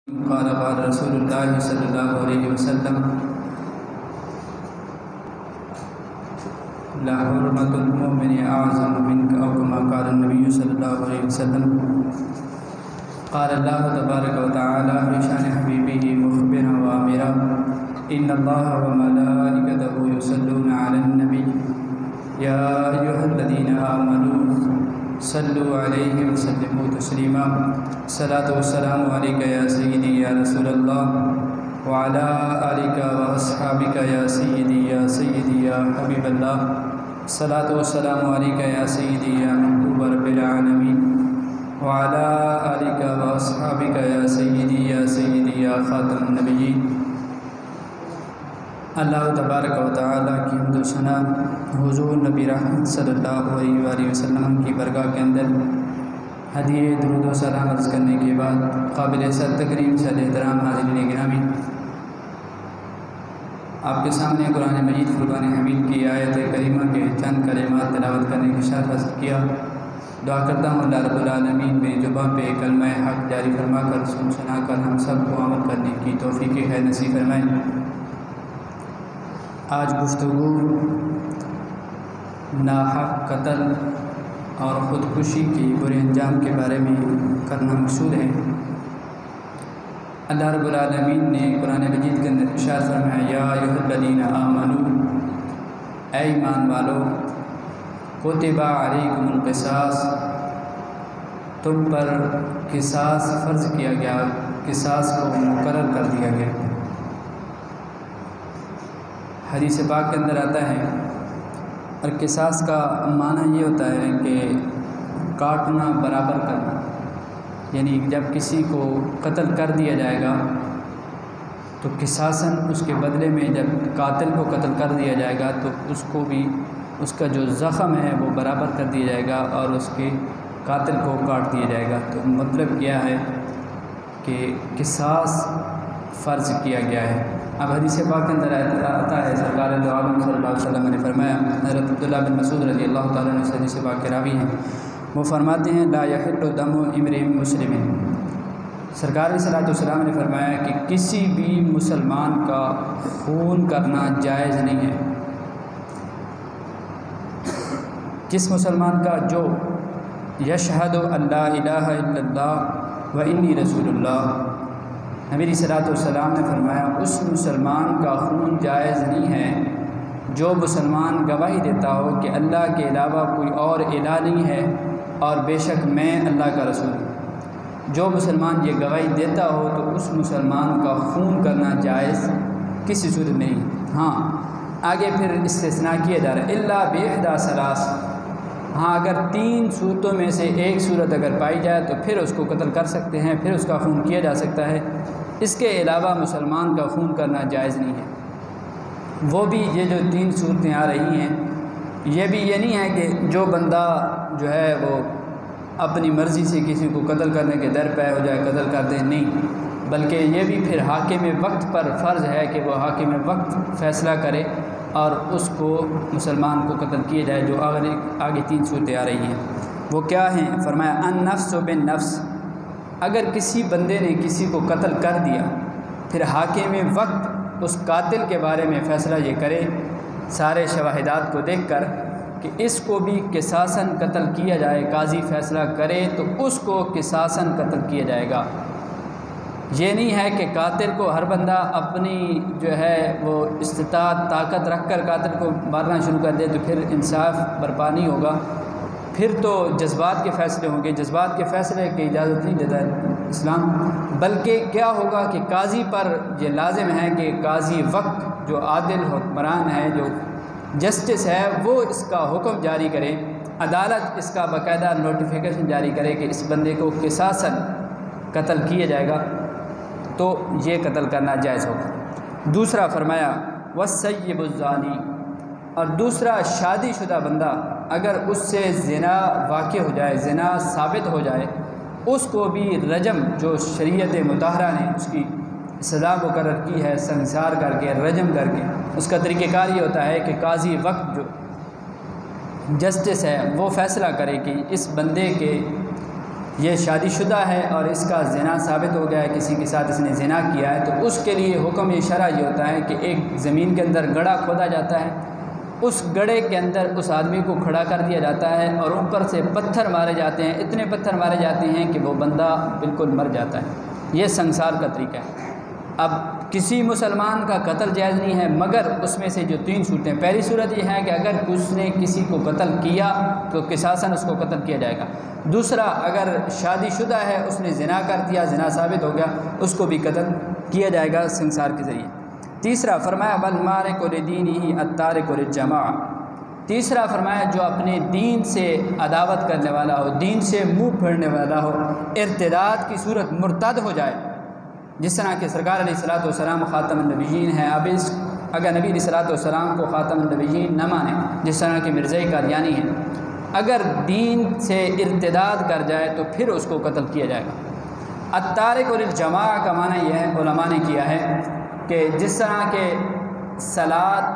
قال رسول الله صلى الله عليه وسلم لا حرمة المؤمن أعظم منك أو كما قال النبي صلى الله عليه وسلم. قال الله تبارك وتعالى في شأن حبيبه مخبرا وآمرا إن الله وملائكته يصلون على النبي يا أيها الذين آمنوا صلوا عليه وسلموا تسليما. الصلاة والسلام عليك يا سيدي يا رسول الله وعلى آلك وأصحابك يا سيدي يا سيدي يا حبيب الله. الصلاة والسلام عليك يا سيدي يا محبوب رب العالمين وعلى آلك وأصحابك يا سيدي يا سيدي يا خاتم النبيين. اللہ تبارک و تعالیٰ کی حمد و ثنا حضور نبی رحمت صلی اللہ علیہ وآلہ وسلم کی برگاہ کے اندر ہدیہ درود و سلام عرض کرنے کے بعد قابل سر تکریم سے احترام حاضرین گرامی، آپ کے سامنے قرآن مجید فرقان حمید کی آیت کریمہ کے چند کلمات تلاوت کرنے کی شرف حاصل کیا. دعا کرتا ہوں اللہ رب العالمین میری زبان پہ کلمہ حق جاری فرما کر سنا کر ہم سب کو عمل کرنے کی توفیق خیر نصیب فرمائیں. آج گفتگو ناحق قتل اور خودکشی کے برے انجام کے بارے میں کرنا مقصود ہے. اللہ رب العالمین نے قرآن مجید کے اندر ارشاد فرمایا یا ایھا الذین آمنوا، اے ایمان والو، کتب علیکم القصاص، تم پر قصاص فرض کیا گیا، قصاص کو مقرر کر دیا گیا. حدیث پاک کے اندر آتا ہے اور قصاص کا معنی یہ ہوتا ہے کہ کاٹنا برابر کرنا، یعنی جب کسی کو قتل کر دیا جائے گا تو قصاصاً اس کے بدلے میں جب قاتل کو قتل کر دیا جائے گا تو اس کو بھی اس کا جو زخم ہے وہ برابر کر دیا جائے گا اور اس کے قاتل کو کاٹ دیا جائے گا. تو مطلب کیا ہے کہ قصاص فرض کیا گیا ہے. اب حدیث پاک کے اندر آتا ہے سرکار دو عالم صلی اللہ علیہ وسلم نے فرمایا، حضرت عبداللہ بن مسعود رضی اللہ تعالیٰ عنہ سے حدیث پاک کے راوی ہیں، وہ فرماتے ہیں لا یحل دم امرئ مسلم، سرکار صلی اللہ علیہ وسلم نے فرمایا کہ کسی بھی مسلمان کا خون کرنا جائز نہیں ہے. کس مسلمان کا؟ جو یشہد ان لا الہ الا اللہ و انی رسول اللہ. نبی صلی اللہ علیہ وسلم نے فرمایا اس مسلمان کا خون جائز نہیں ہے جو مسلمان گواہی دیتا ہو کہ اللہ کے علاوہ کوئی اور الہ نہیں ہے اور بے شک میں اللہ کا رسول ہوں. جو مسلمان یہ گواہی دیتا ہو تو اس مسلمان کا خون کرنا جائز کسی صورت میں نہیں. ہاں آگے پھر استثناء کیا جا رہا ہے الا باحدی ثلاث، ہاں اگر 3 صورتوں میں سے ایک صورت اگر پائی جائے تو پھر اس کو قتل کر سکتے ہیں، پھر اس کا خون کیا جا سکتا ہے. اس کے علاوہ مسلمان کا خون کرنا جائز نہیں ہے. وہ بھی یہ جو 3 صورتیں آ رہی ہیں یہ بھی یہ نہیں ہے کہ جو بندہ جو ہے وہ اپنی مرضی سے کسی کو قتل کرنے کے در پہ ہو جائے قتل کر دے، نہیں، بلکہ یہ بھی پھر حاکم وقت پر فرض ہے کہ وہ حاکم وقت فیصلہ کرے اور اس کو مسلمان کو قتل کیا جائے. جو آگے 3 صورتیں آ رہی ہیں وہ کیا ہیں؟ فرمایا النفس بالنفس، اگر کسی بندے نے کسی کو قتل کر دیا پھر حاکم وقت اس قاتل کے بارے میں فیصلہ یہ کرے سارے شواہدات کو دیکھ کر کہ اس کو بھی قصاصاً قتل کیا جائے، قاضی فیصلہ کرے تو اس کو قصاصاً قتل کیا جائے گا. یہ نہیں ہے کہ قاتل کو ہر بندہ اپنی جو ہے وہ استطاعت طاقت رکھ کر قاتل کو مارنا شروع کر دے تو پھر انصاف برپا نہیں ہوگا، پھر تو جذبات کے فیصلے ہوں گے. جذبات کے فیصلے کی اجازت نہیں دیتا ہے اسلام، بلکہ کیا ہوگا کہ قاضی پر یہ لازم ہے کہ قاضی وقت جو عادل حکمران ہے، جو جسٹس ہے، وہ اس کا حکم جاری کرے، عدالت اس کا باقاعدہ نوٹیفیکیشن جاری کرے کہ اس بندے کو قصاصاً قتل کیا جائے گا تو یہ قتل کرنا جائز ہوگا. دوسرا فرمایا والسیب الزانی، اور دوسرا شادی شدہ بندہ اگر اس سے زنا واقع ہو جائے، زنا ثابت ہو جائے، اس کو بھی رجم جو شریعت مطہرہ نے اس کی سزا مقرر کی ہے سنسار کر کے، رجم کر کے. اس کا طریقہ کار یہ ہوتا ہے کہ قاضی وقت جو جسٹس ہے وہ فیصلہ کرے کہ اس بندے کے یہ شادی شدہ ہے اور اس کا زنا ثابت ہو گیا ہے، کسی کے ساتھ اس نے زنا کیا ہے، تو اس کے لیے حکم شرع یہ ہوتا ہے کہ ایک زمین کے اندر گڑھا کھودا جاتا ہے، اس گڑھے کے اندر اس آدمی کو کھڑا کر دیا جاتا ہے اور اوپر سے پتھر مارے جاتے ہیں، اتنے پتھر مارے جاتے ہیں کہ وہ بندہ بالکل مر جاتا ہے۔ یہ سنسار کا طریقہ ہے۔ اب کسی مسلمان کا قتل جائز نہیں ہے مگر اس میں سے جو 3 صورتیں، پہلی صورت یہ ہے کہ اگر اس نے کسی کو قتل کیا تو قصاصاً اس کو قتل کیا جائے گا۔ دوسرا، اگر شادی شدہ ہے، اس نے زنا کر دیا، زنا ثابت ہو گیا، اس کو بھی قتل کیا جائے گا سنسار کے ذریعے۔ تیسرا فرمایا والمارق لدینہ التارک للجماعہ، تیسرا فرمایا جو اپنے دین سے عداوت کرنے والا ہو، دین سے منہ پھیرنے والا ہو، ارتداد کی صورت مرتد ہو جائے، جس طرح کہ سرکار علیہ الصلوۃ والسلام خاتم النبیین ہیں۔ اب اگر نبی علیہ الصلوۃ والسلام کو خاتم النبیین نہ مانے، جس طرح کہ مرزا قادیانی ہیں، اگر دین سے ارتداد کر جائے تو پھر اس کو قتل کیا جائے گا۔ التارک للجماعہ کا معنی یہ ہے، علماء نے کیا ہے کہ جس طرح کہ صلاۃ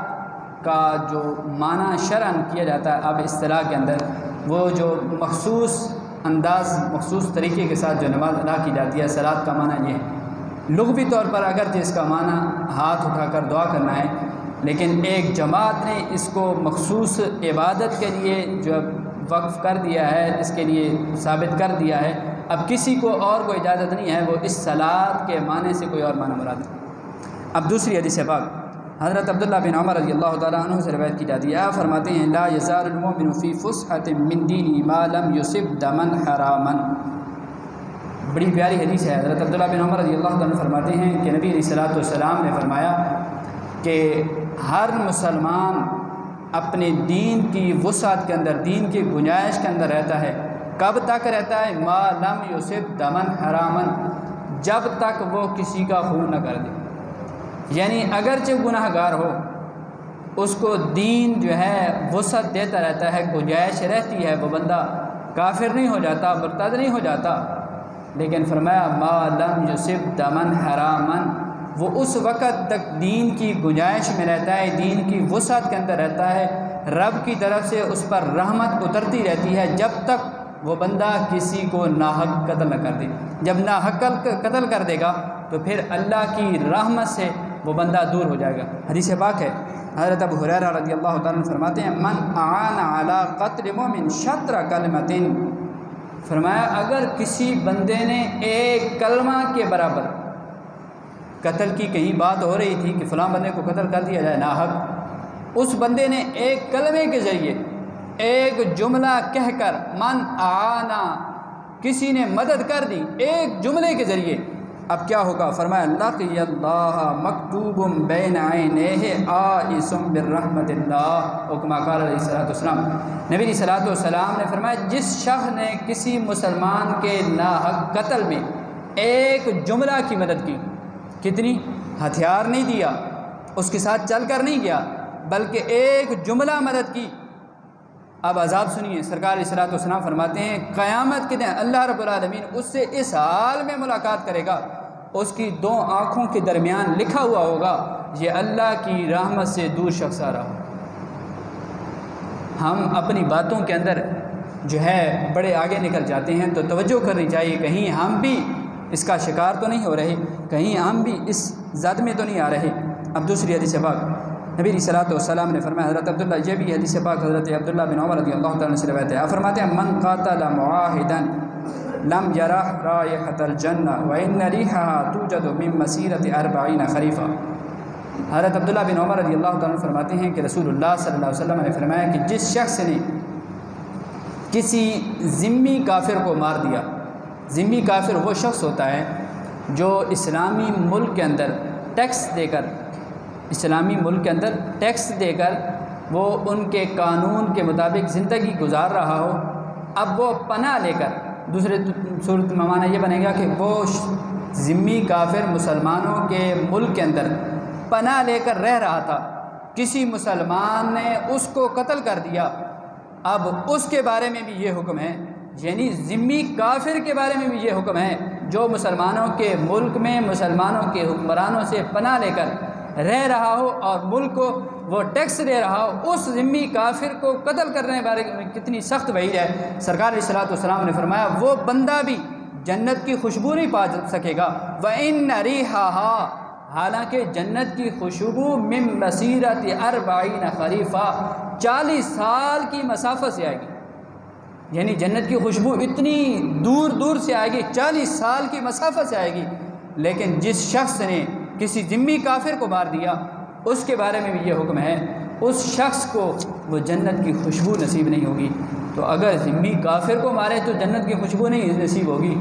کا جو معنی شرعاً کیا جاتا ہے، اب اصطلاح کے اندر وہ جو مخصوص انداز، مخصوص طریقے کے ساتھ جو نماز ادا کی جاتی ہے، صلاۃ کا معنی یہ ہے۔ لغوی طور پر اگرچہ اس کا معنی ہاتھ اٹھا کر دعا کرنا ہے، لیکن ایک جماعت نے اس کو مخصوص عبادت کے لیے جو وقف کر دیا ہے، اس کے لیے ثابت کر دیا ہے۔ اب کسی کو اور کوئی اجازت نہیں ہے وہ اس صلاۃ کے معنی سے کوئی اور معنی مراد ہے۔ اب دوسری حدیث پاک حضرت عبداللہ بن عمر رضی اللہ تعالیٰ عنہ سے روایت کی جاتی ہے، آپ فرماتے ہیں لا یزال المؤمن فی فسحۃ من دینہ ما لم یصب دما حراما۔ بڑی پیاری حدیث ہے۔ حضرت عبداللہ بن عمر رضی اللہ تعالیٰ فرماتے ہیں کہ نبی علیہ الصلوۃ والسلام نے فرمایا کہ ہر مسلمان اپنے دین کی وسعت کے اندر، دین کی گنجائش کے اندر رہتا ہے۔ کب تک رہتا ہے؟ ما لم یصب دما حراما، جب تک وہ کسی کا خون نہ کر دے۔ یعنی اگرچہ گناہ گار ہو، اس کو دین جو ہے وسعت دیتا رہتا ہے، گنجائش رہتی ہے، وہ بندہ کافر نہیں ہو جاتا، مرتد نہیں ہو جاتا، لیکن فرمایا ما لم یصب دما حراما، وہ اس وقت تک دین کی گنجائش میں رہتا ہے، دین کی وسعت کے اندر رہتا ہے، رب کی طرف سے اس پر رحمت اترتی رہتی ہے جب تک وہ بندہ کسی کو ناحق قتل نہ کر دے۔ جب ناحق قتل کر دے گا تو پھر اللہ کی رحمت سے وہ بندہ دور ہو جائے گا۔ حدیث پاک ہے، حضرت ابو ہریرہ رضی اللہ تعالیٰ عنہ فرماتے ہیں من اعان علی قتل مؤمن شطر کلمۃ، فرمایا اگر کسی بندے نے ایک کلمہ کے برابر، قتل کی کہیں بات ہو رہی تھی کہ فلاں بندے کو قتل کر دیا جائے ناحق، اس بندے نے ایک کلمے کے ذریعے، ایک جملہ کہہ کر، من اعانا، کسی نے مدد کر دی ایک جملے کے ذریعے، اب کیا ہوگا؟ فرمایا لقی اللہ مکتوب بین عینیہ آئس برحمت اللہ، او کما قال علیہ الصلوۃ والسلام۔ نبی علیہ الصلوۃ والسلام نے فرمایا جس شخص نے کسی مسلمان کے ناحق قتل میں ایک جملہ کی مدد کی، کتنی؟ ہتھیار نہیں دیا، اس کے ساتھ چل کر نہیں گیا، بلکہ ایک جملہ مدد کی۔ اب عذاب سنیے، سرکار علیہ الصلوۃ والسلام فرماتے ہیں قیامت کے دن اللہ رب العالمین اس سے اس حال میں ملاقات کرے گا، اس کی 2 آنکھوں کے درمیان لکھا ہوا ہوگا یہ اللہ کی رحمت سے دور شخص آ رہا ہو۔ ہم اپنی باتوں کے اندر جو ہے بڑے آگے نکل جاتے ہیں، تو توجہ کرنی چاہیے، کہیں ہم بھی اس کا شکار تو نہیں ہو رہے، کہیں ہم بھی اس زد میں تو نہیں آ رہے۔ اب دوسری حدیث پاک نبی علیہ الصلوۃ والسلام نے فرمایا، حضرت عبداللہ، یہ بھی حدیث پاک حضرت عبداللہ بن عمر رضی اللہ تعالیٰ عنہ سے روایت ہے، آپ فرماتے ہیں من قاتل معاہدا لم یرح رائحۃ الجنہ وان ریحها توجد من مسیرۃ 40 خریفا۔ حضرت عبداللہ بن عمر رضی اللہ تعالیٰ عنہ فرماتے ہیں کہ رسول اللہ صلی اللہ علیہ وسلم نے فرمایا کہ جس شخص نے کسی ذمی کافر کو مار دیا، ذمی کافر وہ شخص ہوتا ہے جو اسلامی ملک کے اندر ٹیکس دے کر، اسلامی ملک کے اندر ٹیکس دے کر وہ ان کے قانون کے مطابق زندگی گزار رہا ہو، اب وہ پناہ لے کر، دوسرے صورت میں معنی یہ بنے گا کہ وہ ذمی کافر مسلمانوں کے ملک کے اندر پناہ لے کر رہ رہا تھا، کسی مسلمان نے اس کو قتل کر دیا، اب اس کے بارے میں بھی یہ حکم ہے، یعنی ذمی کافر کے بارے میں بھی یہ حکم ہے جو مسلمانوں کے ملک میں مسلمانوں کے حکمرانوں سے پناہ لے کر رہ رہا ہو اور ملک کو وہ ٹیکس دے رہا ہو، اس ذمہ کافر کو قتل کرنے بارے میں کتنی سخت وعید ہے۔ سرکار علیہ الصلوۃ والسلام نے فرمایا وہ بندہ بھی جنت کی خوشبو نہیں پا سکے گا، وَإِنَّ رِيحَهَا، حالانکہ جنت کی خوشبو من مسیرت 40 خریفہ، 40 سال کی مسافت سے آئے گی، یعنی جنت کی خوشبو اتنی دور دور سے آئے گی، 40 سال کی مسافت سے آئے گی، لیکن جس شخص نے کسی ذمی کافر کو مار دیا اس کے بارے میں بھی یہ حکم ہے، اس شخص کو وہ جنت کی خوشبو نصیب نہیں ہوگی۔ تو اگر ذمی کافر کو مارے تو جنت کی خوشبو نہیں نصیب ہوگی،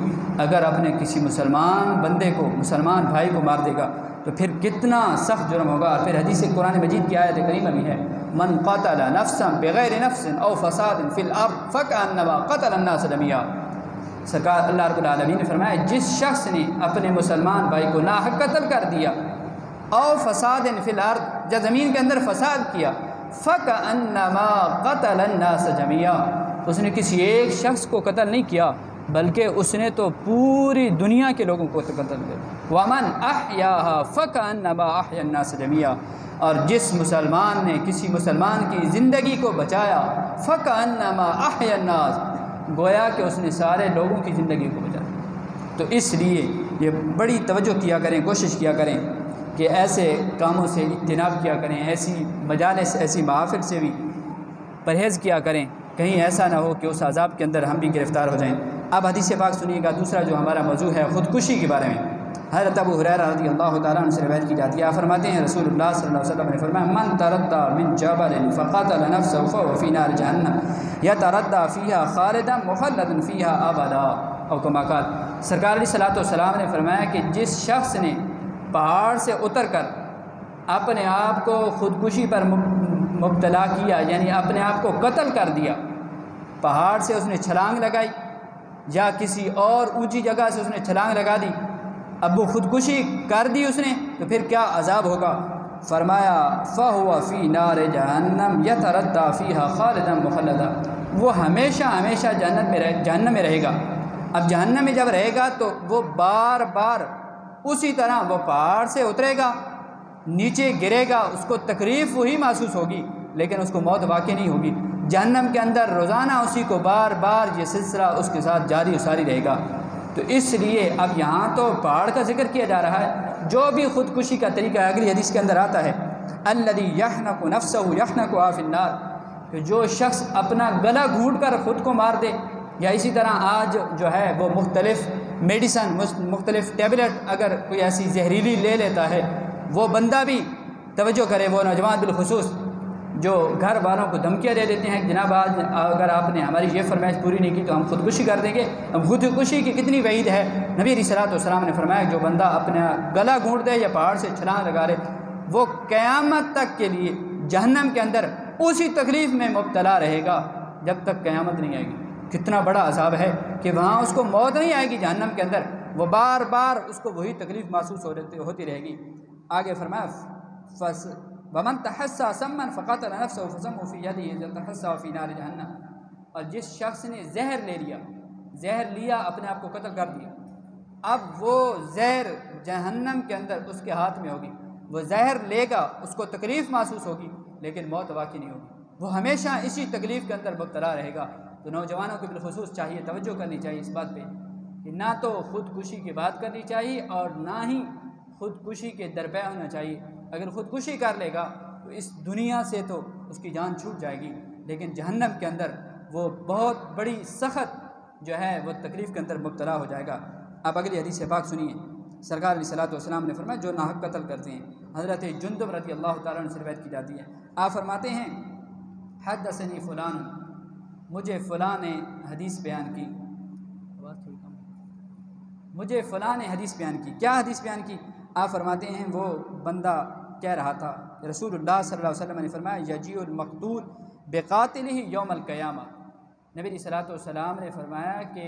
اگر اپنے کسی مسلمان بندے کو، مسلمان بھائی کو مار دے گا تو پھر کتنا سخت جرم ہوگا۔ اور پھر حدیث قرآن مجید کی آیت کریمہ بھی ہے، من قتل نفسا بغیر نفس او فساد فی الارض فکأنما قتل الناس جميعا۔ سرکار اللہ رب العالمین نے فرمایا جس شخص نے اپنے مسلمان بھائی کو ناحق قتل کر دیا، او فساد فی الارض، جب زمین کے اندر فساد کیا، فکأنما قتل الناس جميعا، اس نے کسی ایک شخص کو قتل نہیں کیا بلکہ اس نے تو پوری دنیا کے لوگوں کو قتل کیا۔ ومن احیاها فکأنما احیا الناس جميعا، اور جس مسلمان نے کسی مسلمان کی زندگی کو بچایا، فکأنما احیا الناس، گویا کہ اس نے سارے لوگوں کی زندگی کو بچایا۔ تو اس لیے یہ بڑی توجہ کیا کریں، کوشش کیا کریں کہ ایسے کاموں سے اجتناب کیا کریں، ایسی مجالس، ایسی محافل سے بھی پرہیز کیا کریں، کہیں ایسا نہ ہو کہ اس عذاب کے اندر ہم بھی گرفتار ہو جائیں۔ اب حدیث پاک سنیے گا، دوسرا جو ہمارا موضوع ہے خودکشی کے بارے میں۔ حضرت ابو ہریرہ رضی اللہ تعالیٰ عنہ سے روایت کی جاتی ہے، آپ فرماتے ہیں رسول اللہ صلی اللہ علیہ وسلم نے فرمایا من تردى من جبل فقتل نفسه فهو في نار جہنم يتردى فيها خالدا مخلدا فيها ابدا، او کما قال۔ سرکار علیہ الصلوۃ والسلام نے فرمایا کہ جس شخص نے پہاڑ سے اتر کر اپنے آپ کو خودکشی پر مبتلا کیا، یعنی اپنے آپ کو قتل کر دیا، پہاڑ سے اس نے چھلانگ لگائی یا کسی اور اونچی جگہ سے اس نے چھلانگ لگا دی، اب وہ خودکشی کر دی اس نے، تو پھر کیا عذاب ہوگا؟ فرمایا فَهُوَ فِي نَارِ جَهَنَّمْ يَتَرَدَّى فِيهَا خَالِدًا مُخَلَّدًا، وہ ہمیشہ ہمیشہ جہنم میں رہے گا۔ اب جہنم میں جب رہے گا تو وہ بار بار اسی طرح وہ پہاڑ سے اترے گا، نیچے گرے گا، اس کو تکلیف وہی محسوس ہوگی لیکن اس کو موت واقع نہیں ہوگی۔ جہنم کے اندر روزانہ اسی کو بار بار یہ سلسلہ اس کے ساتھ جاری و ساری رہے گا۔ تو اس لیے اب یہاں تو پہاڑ کا ذکر کیا جا رہا ہے، جو بھی خودکشی کا طریقہ اگلی حدیث کے اندر آتا ہے الذی یحنق نفسہ یحنقها فی النار، کہ جو شخص اپنا گلا گھونٹ کر خود کو مار دے، یا اسی طرح آج جو ہے وہ مختلف میڈیسن، مختلف ٹیبلٹ اگر کوئی ایسی زہریلی لے لیتا ہے، وہ بندہ بھی توجہ کرے، وہ نوجوان بالخصوص جو گھر والوں کو دھمکیاں دے دیتے ہیں کہ جناب آج اگر آپ نے ہماری یہ فرمائش پوری نہیں کی تو ہم خودکشی کر دیں گے۔ اب خودکشی کی کتنی وعید ہے۔ نبی علیہ الصلوۃ والسلام نے فرمایا جو بندہ اپنا گلا گھونٹ دے یا پہاڑ سے چھلانگ لگا لے، وہ قیامت تک کے لیے جہنم کے اندر اسی تکلیف میں مبتلا رہے گا جب تک قیامت نہیں آئے گی۔ کتنا بڑا عذاب ہے کہ وہاں اس کو موت نہیں آئے گی جہنم کے اندر، وہ بار بار اس کو وہی تکلیف محسوس ہوتی رہے گی۔ آگے فرمایا ومن تحسى سما فقتل نفسه فسمه في يده تحسى في نار جہنم، اور جس شخص نے زہر لیا اپنے آپ کو قتل کر دیا، اب وہ زہر جہنم کے اندر اس کے ہاتھ میں ہوگی، وہ زہر لے گا، اس کو تکلیف محسوس ہوگی لیکن موت واقع نہیں ہوگی، وہ ہمیشہ اسی تکلیف کے اندر مبتلا رہے گا۔ تو نوجوانوں کو بالخصوص چاہیے، توجہ کرنی چاہیے اس بات پہ کہ نہ تو خودکشی کی بات کرنی چاہیے اور نہ ہی خودکشی کے درپے ہونا چاہیے۔ اگر خودکشی کر لے گا تو اس دنیا سے تو اس کی جان چھوٹ جائے گی، لیکن جہنم کے اندر وہ بہت بڑی سخت جو ہے وہ تکلیف کے اندر مبتلا ہو جائے گا۔ اب اگلی حدیث پاک سنیے، سرکار علیہ الصلوۃ والسلام نے فرمایا جو ناحق قتل کرتے ہیں، حضرت جندب رضی اللہ تعالیٰ عنہ سے روایت کی جاتی ہے، آپ فرماتے ہیں حدثنی فلان، مجھے فلاں نے حدیث بیان کی، مجھے فلاں نے حدیث بیان کی۔ کیا حدیث بیان کی؟ آپ فرماتے ہیں وہ بندہ کہہ رہا تھا، رسول اللہ صلی اللہ علیہ وسلم نے فرمایا یجیء المقتول بقاتلہ یوم القیامہ، نبی علیہ الصلوۃ والسلام نے فرمایا کہ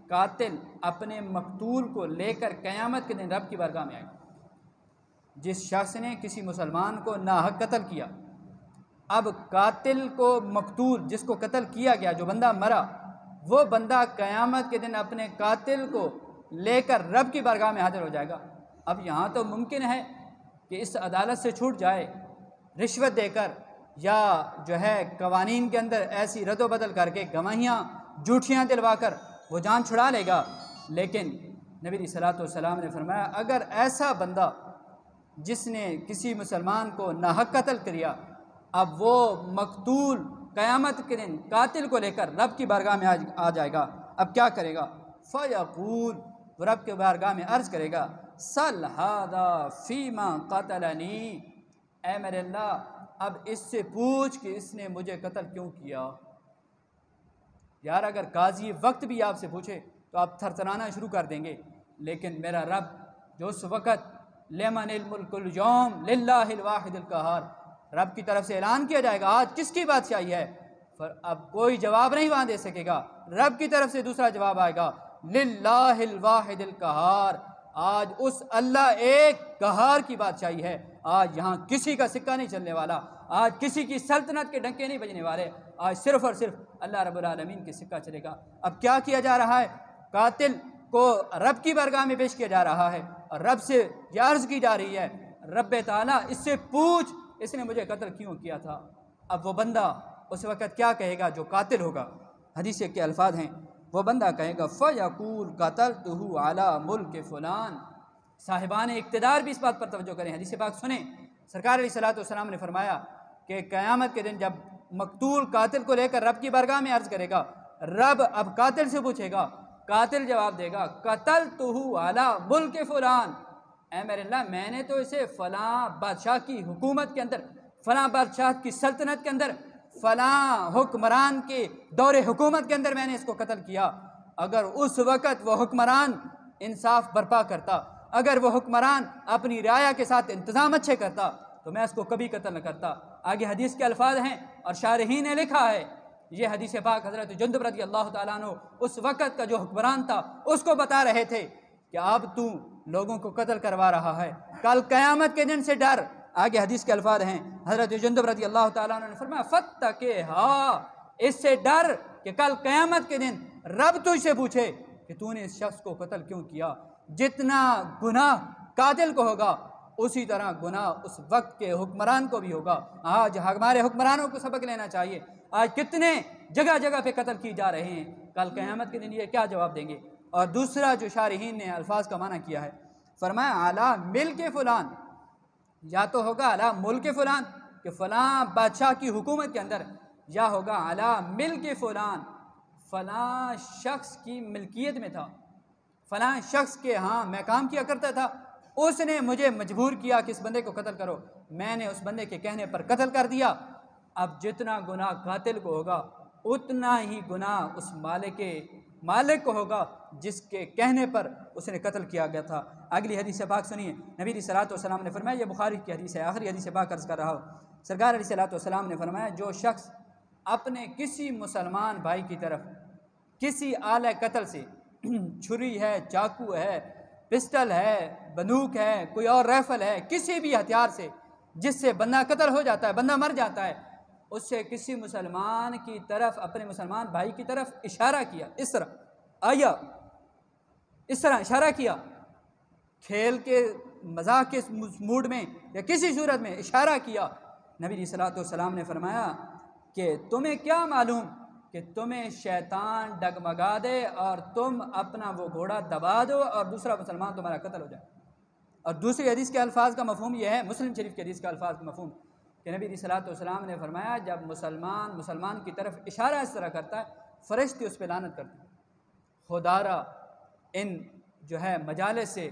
قاتل اپنے مقتول کو لے کر قیامت کے دن رب کی بارگاہ میں آئے گا۔ جس شخص نے کسی مسلمان کو ناحق قتل کیا، اب قاتل کو مقتول جس کو قتل کیا گیا، جو بندہ مرا، وہ بندہ قیامت کے دن اپنے قاتل کو لے کر رب کی بارگاہ میں حاضر ہو جائے گا۔ اب یہاں تو ممکن ہے کہ اس عدالت سے چھوٹ جائے رشوت دے کر یا جو ہے قوانین کے اندر ایسی رد و بدل کر کے گواہیاں جھوٹیاں دلوا کر وہ جان چھڑا لے گا، لیکن نبی علیہ الصلوۃ والسلام نے فرمایا اگر ایسا بندہ جس نے کسی مسلمان کو ناحق قتل کیا، اب وہ مقتول قیامت کے دن قاتل کو لے کر رب کی بارگاہ میں آ جائے گا، اب کیا کرے گا؟ فیقول، وہ رب کے بارگاہ میں عرض کرے گا سل ھذا فیما قتلنی، اے میرے اللہ اب اس سے پوچھ کہ اس نے مجھے قتل کیوں کیا۔ یار اگر قاضی وقت بھی آپ سے پوچھے تو آپ تھرتھرانا شروع کر دیں گے، لیکن میرا رب جو اس وقت لمن الملک اليوم للہ الواحد القہار، رب کی طرف سے اعلان کیا جائے گا آج کس کی بادشاہی ہے، اب کوئی جواب نہیں وہاں دے سکے گا، رب کی طرف سے دوسرا جواب آئے گا للہ الواحد القہار، آج اس اللہ ایک قہار کی بادشاہی ہے، آج یہاں کسی کا سکہ نہیں چلنے والا، آج کسی کی سلطنت کے ڈنکے نہیں بجنے والے، آج صرف اور صرف اللہ رب العالمین کے سکہ چلے گا۔ اب کیا کیا جا رہا ہے؟ قاتل کو رب کی بارگاہ میں پیش کیا جا رہا ہے اور رب سے یہ عرض کی جا رہی ہے رب تعالیٰ اس سے پوچھ اس نے مجھے قتل کیوں کیا تھا۔ اب وہ بندہ اس وقت کیا کہے گا جو قاتل ہوگا؟ حدیث کے الفاظ ہیں، وہ بندہ کہے گا فَيَقُولُ قَتَلْتُهُ عَلَى مُلْكِ فُلَان۔ صاحبان اقتدار بھی اس بات پر توجہ کریں، حدیث پاک سنیں، سرکار علیہ الصلوۃ والسلام نے فرمایا کہ قیامت کے دن جب مقتول قاتل کو لے کر رب کی بارگاہ میں عرض کرے گا، رب اب قاتل سے پوچھے گا، قاتل جواب دے گا قتلتہ علی ملک فلان، اے میرے اللہ میں نے تو اسے فلاں بادشاہ کی حکومت کے اندر، فلاں بادشاہ کی سلطنت کے اندر، فلاں حکمران کے دور حکومت کے اندر میں نے اس کو قتل کیا۔ اگر اس وقت وہ حکمران انصاف برپا کرتا، اگر وہ حکمران اپنی رعایا کے ساتھ انتظام اچھے کرتا تو میں اس کو کبھی قتل نہ کرتا۔ آگے حدیث کے الفاظ ہیں اور شارحین نے لکھا ہے، یہ حدیث پاک حضرت جندب رضی اللہ تعالیٰ عنہ اس وقت کا جو حکمران تھا اس کو بتا رہے تھے کہ اب تو لوگوں کو قتل کروا رہا ہے، کل قیامت کے دن سے ڈر۔ آگے حدیث کے الفاظ ہیں، حضرت جندب رضی اللہ تعالیٰ عنہ نے فرمایا فَاتَّقِهَا، اس سے ڈر کہ کل قیامت کے دن رب تجھ سے پوچھے کہ تو نے اس شخص کو قتل کیوں کیا۔ جتنا گناہ قاتل کو ہوگا اسی طرح گناہ اس وقت کے حکمران کو بھی ہوگا۔ آج ہمارے حکمرانوں کو سبق لینا چاہیے، آج کتنے جگہ جگہ پہ قتل کی جا رہے ہیں، کل قیامت کے دن یہ کیا جواب دیں گے؟ اور دوسرا جو شارحین نے الفاظ کا معنی کیا ہے، فرمایا اعلیٰ ملک فلان، یا تو ہوگا اعلیٰ ملک فلان کہ فلاں بادشاہ کی حکومت کے اندر، یا ہوگا اعلیٰ ملک فلان فلاں شخص کی ملکیت میں تھا، فلاں شخص کے ہاں میں کام کیا کرتا تھا، اس نے مجھے مجبور کیا کہ اس بندے کو قتل کرو، میں نے اس بندے کے کہنے پر قتل کر دیا۔ اب جتنا گناہ قاتل کو ہوگا اتنا ہی گناہ اس مالک کو ہوگا جس کے کہنے پر اس نے قتل کیا گیا تھا۔ اگلی حدیث پاک سنیے، نبی علیہ الصلوۃ والسلام نے فرمایا، یہ بخاری کی حدیث ہے، آخری حدیث پاک عرض کر رہا ہوں، سرکار علیہ الصلوۃ والسلام نے فرمایا جو شخص اپنے کسی مسلمان بھائی کی طرف کسی آلہ قتل سے چھری ہے، چاقو ہے، پسٹل ہے، بندوق ہے، کوئی اور رائفل ہے، کسی بھی ہتھیار سے جس سے بندہ قتل ہو جاتا ہے، بندہ مر جاتا ہے، اس سے کسی مسلمان کی طرف، اپنے مسلمان بھائی کی طرف اشارہ کیا، اس طرح آیا، اس طرح اشارہ کیا، کھیل کے مذاق کے موڈ میں یا کسی صورت میں اشارہ کیا، نبی علیہ الصلوۃ والسلام نے فرمایا کہ تمہیں کیا معلوم کہ تمہیں شیطان ڈگمگا دے اور تم اپنا وہ گھوڑا دبا دو اور دوسرا مسلمان تمہارا قتل ہو جائے۔ اور دوسری حدیث کے الفاظ کا مفہوم یہ ہے، مسلم شریف کی حدیث کا الفاظ کا مفہوم کہ نبی علیہ الصلوۃ والسلام نے فرمایا جب مسلمان کی طرف اشارہ اس طرح کرتا ہے، فرشتے اس پہ لعنت کرتے ہیں۔ خدا را ان جو ہے مجالس سے،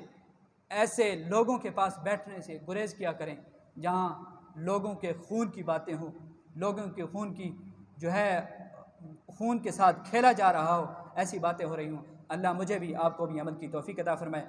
ایسے لوگوں کے پاس بیٹھنے سے گریز کیا کریں جہاں لوگوں کے خون کی باتیں ہوں، لوگوں کے خون کی جو ہے خون کے ساتھ کھیلا جا رہا ہو، ایسی باتیں ہو رہی ہوں۔ اللہ مجھے بھی آپ کو بھی عمل کی توفیق عطا فرمائے۔